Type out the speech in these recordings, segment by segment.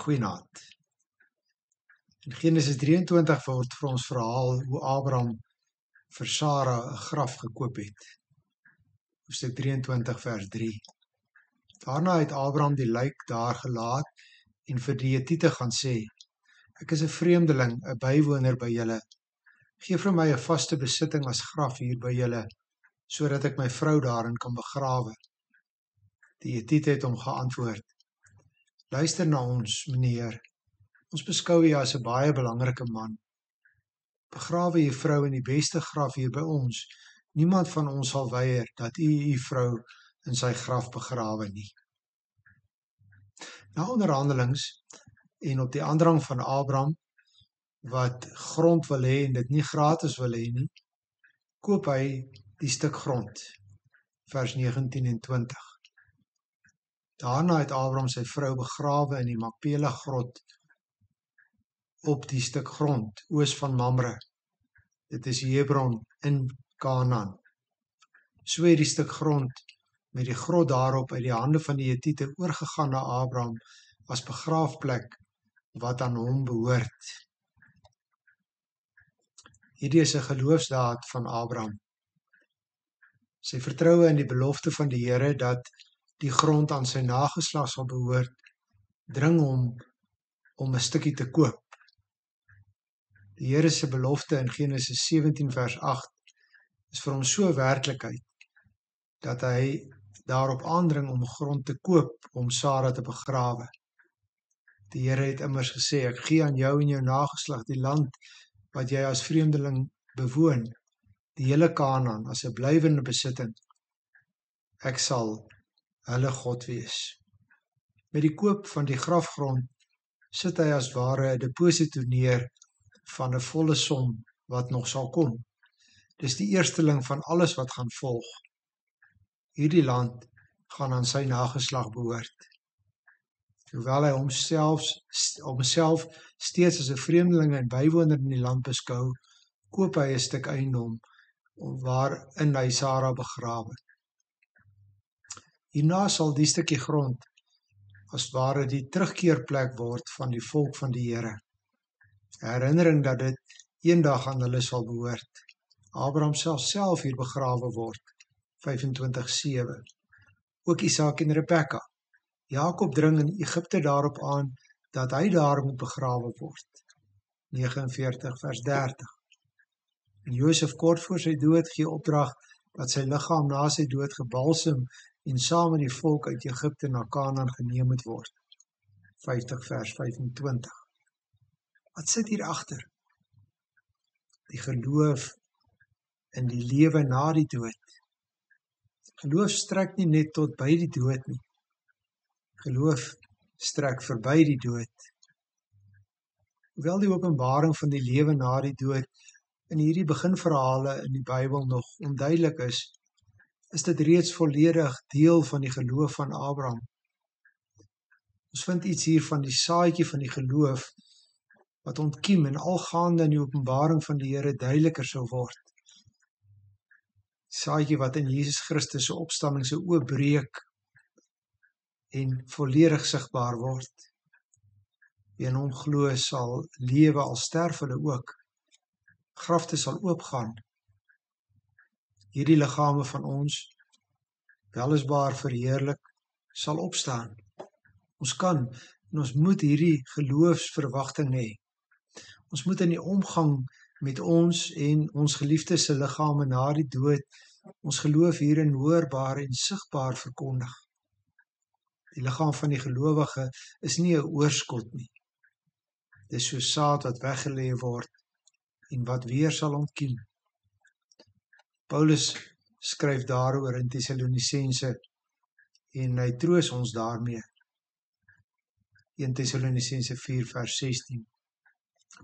Goeienaand. In Genesis 23 word vir ons verhaal hoe Abraham vir Sara 'n graf gekoop het. Hoofstuk 23 vers 3. Daarna het Abraham die lijk daar gelaat en vir die Hetiete gaan sê: Ek is 'n vreemdeling, 'n bywoner by julle. Gee vir my 'n vaste besitting as graf hier by julle, sodat ek my vrou daarin kan begrawe. Die Hetiete het hom geantwoord: Luister na ons, meneer. Ons beskou u as 'n baie belangrike man. Begrawe u vrou in die beste graf hier by ons. Niemand van ons sal weier dat u vrou in sy graf begrawe nie. Na onderhandelings en op die aandrang van Abraham, wat grond wil hê en dit nie gratis wil hê nie, koop hy die stuk grond. Vers 19 en 20. Daarna het Abraham sy vrou begrawe in die Makpela grot op die stuk grond, oos van Mamre. Dit is Hebron in Kanaan. So het die stuk grond met die grot daarop uit die hande van die Hetiete oorgegaan na Abraham as begraafplek wat aan hom behoort. Hierdie is 'n geloofsdaad van Abraham. Sy vertroue in die belofte van die Here dat die grond aan sy nageslag sal behoort, dring hom om 'n stukkie te koop. Die Here se belofte in Genesis 17 vers 8 is vir hom so werklikheid dat hy daarop aandring om grond te koop om Sara te begrawe. Die Here het immers gesê: Ek gee aan jou en jou nageslag die land wat jy as vreemdeling bewoon, die hele Kanaan as 'n blywende besitting. Ek sal hulle God wees. Met die koop van die grafgrond sit hy as ware 'n deposito neer van 'n volle som wat nog sal kom. Dis die eersteling van alles wat gaan volg. Hierdie land gaan aan sy nageslag behoort. Hoewel hy homself steeds as 'n vreemdeling en bywoner in die land beskou, koop hy 'n stuk eiendom waarin hy Sara begrawe. Hierna sal die stukkie grond as ware die terugkeerplek word van die volk van die Here. 'n Herinnering dat dit eendag aan hulle sal behoort. Abraham sal self hier begrawe word. 25:7. Ook Isak en Rebekka. Jakob dring in Egipte daarop aan dat hy daar moet begrawe word. 49 vers 30. En Josef kort voor sy dood gee opdrag dat sy liggaam na sy dood gebalsem en saam met die volk uit Egipte na Kanaan geneem moet word. 50 vers 25. Wat sit hier agter? Die geloof in die lewe na die dood. Geloof strek nie net tot by die dood nie. Geloof strek verby die dood. Hoewel die openbaring van die lewe na die dood in hierdie beginverhale in die Bybel nog onduidelik is dit reeds volledig deel van die geloof van Abraham. Ons vind iets hier van die saadjie van die geloof wat ontkiem en algaande in die openbaring van die Here duideliker sou word. Saadjie wat in Jesus Christus se opstanding se oopbreek en volledig sigbaar word. Wie in hom glo sal lewe al sterf hulle ook. Grafte sal oopgaan. Hierdie liggame van ons, weliswaar verheerlik, sal opstaan. Ons kan en ons moet hierdie geloofsverwagting hê. Ons moet in die omgang met ons en ons geliefdes se liggame na die dood ons geloof hierin hoorbaar en sigbaar verkondig. Die liggaam van die gelowige is nie 'n oorskot nie. Dit is so saad wat weggelê word en wat weer sal ontkiem. Paulus skryf daaroor in Tessalonisense en hy troos ons daarmee. 1 Tessalonisense 4 vers 16.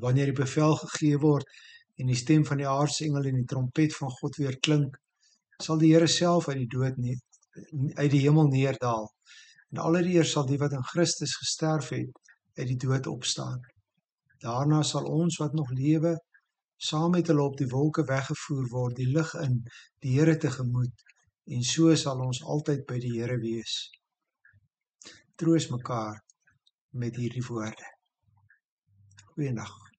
Wanneer die bevel gegee word en die stem van die aartsengel en die trompet van God weer klink, sal die Here self uit die hemel neerdal. En allereers sal die wat in Christus gesterf het, uit die dood opstaan. Daarna sal ons wat nog lewe, saam met hulle op die wolke weggevoer word, die lig in, die Here tegemoet, en so sal ons altyd by die Here wees. Troos mekaar met hierdie woorde. Goeiedag.